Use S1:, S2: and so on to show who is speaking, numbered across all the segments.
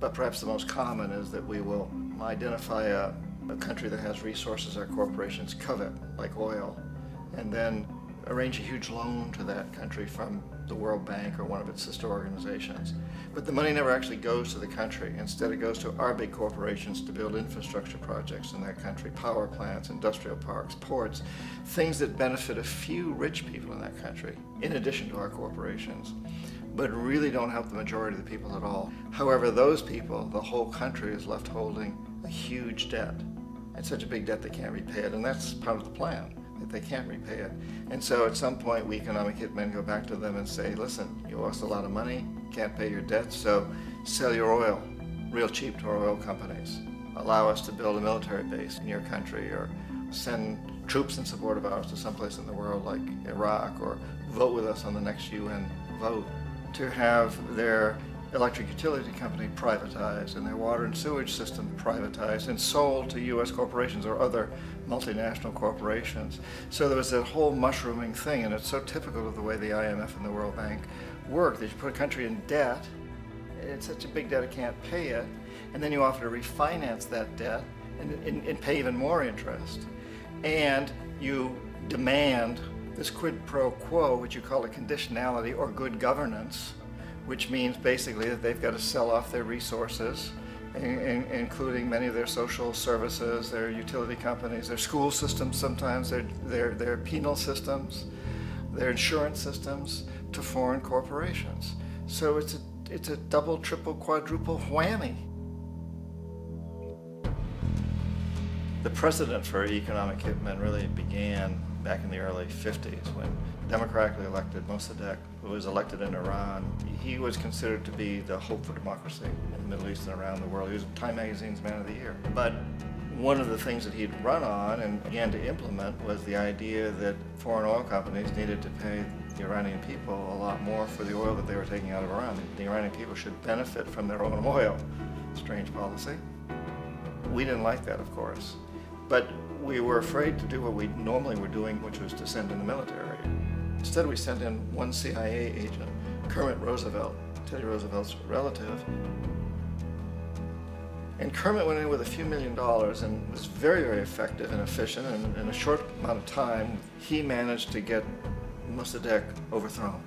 S1: But perhaps the most common is that we will identify a country that has resources our corporations covet, like oil, and then arrange a huge loan to that country from the World Bank or one of its sister organizations. But the money never actually goes to the country. Instead, it goes to our big corporations to build infrastructure projects in that country, power plants, industrial parks, ports, things that benefit a few rich people in that country, in addition to our corporations, but really don't help the majority of the people at all. However, those people, the whole country is left holding a huge debt. It's such a big debt they can't repay it, and that's part of the plan, that they can't repay it. And so at some point, we economic hitmen go back to them and say, listen, you owe us a lot of money, can't pay your debts, so sell your oil real cheap to our oil companies. Allow us to build a military base in your country, or send troops in support of ours to someplace in the world like Iraq, or vote with us on the next UN vote. To have their electric utility company privatized and their water and sewage system privatized and sold to U.S. corporations or other multinational corporations. So there was that whole mushrooming thing, and it's so typical of the way the IMF and the World Bank work, that you put a country in debt, it's such a big debt it can't pay it, and then you offer to refinance that debt and pay even more interest. And you demand this quid pro quo, which you call a conditionality or good governance, which means basically that they've got to sell off their resources, including many of their social services, their utility companies, their school systems sometimes, their penal systems, their insurance systems, to foreign corporations. So it's a double, triple, quadruple whammy. The precedent for economic hitmen really began back in the early 50s when democratically elected Mossadegh, who was elected in Iran, he was considered to be the hope for democracy in the Middle East and around the world. He was Time Magazine's Man of the Year. But one of the things that he'd run on and began to implement was the idea that foreign oil companies needed to pay the Iranian people a lot more for the oil that they were taking out of Iran. The Iranian people should benefit from their own oil. Strange policy. We didn't like that, of course. But we were afraid to do what we normally were doing, which was to send in the military. Instead, we sent in one CIA agent, Kermit Roosevelt, Teddy Roosevelt's relative. And Kermit went in with a few $1 million and was very, very effective and efficient. And in a short amount of time, he managed to get Mossadegh overthrown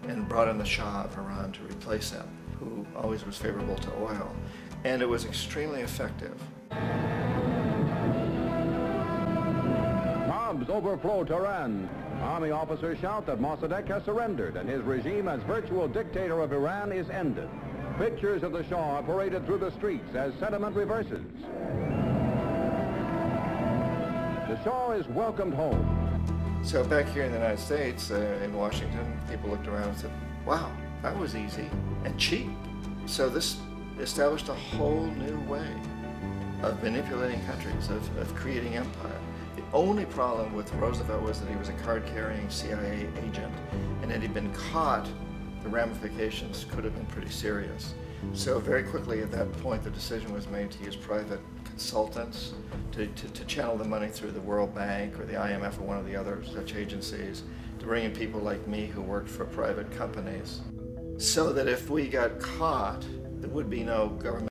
S1: and brought in the Shah of Iran to replace him, who always was favorable to oil. And it was extremely effective.
S2: Bombs overflow Tehran. Army officers shout that Mossadegh has surrendered and his regime as virtual dictator of Iran is ended. Pictures of the Shah are paraded through the streets as sentiment reverses. The Shah is welcomed home.
S1: So back here in the United States, in Washington, people looked around and said, wow, that was easy and cheap. So this established a whole new way of manipulating countries, of creating empire. The only problem with Roosevelt was that he was a card-carrying CIA agent, and had he been caught, the ramifications could have been pretty serious. So very quickly at that point, the decision was made to use private consultants to channel the money through the World Bank or the IMF or one of the other such agencies, to bring in people like me who worked for private companies, so that if we got caught, there would be no government